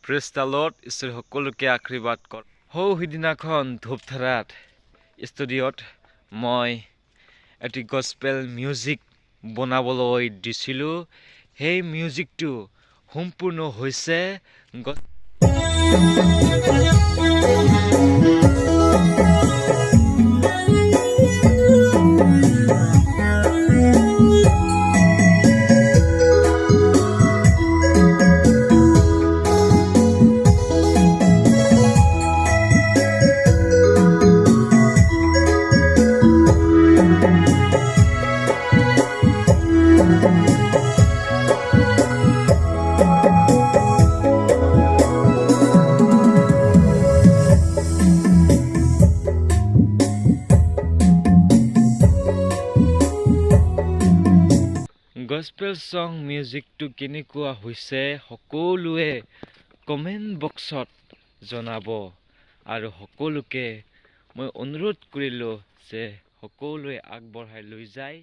Praise the Lord, ঈশ্বৰ সকলোকে আশীৰ্বাদ কৰ। সিদিনাখন ধূপধাৰাত ষ্টুডিঅ'ত মই এটি গস্পেল মিউজিক বনাবলৈ দিছিলোঁ। সেই মিউজিকটো সম্পূৰ্ণ হৈছে। গস্পেল সং মিউজিকটো কেনেকুৱা হৈছে সকলোৱে কমেণ্ট বক্সত জনাব আৰু সকলোকে মই অনুৰোধ কৰিলোঁ যে সকলোৱে আগবঢ়াই লৈ যায়।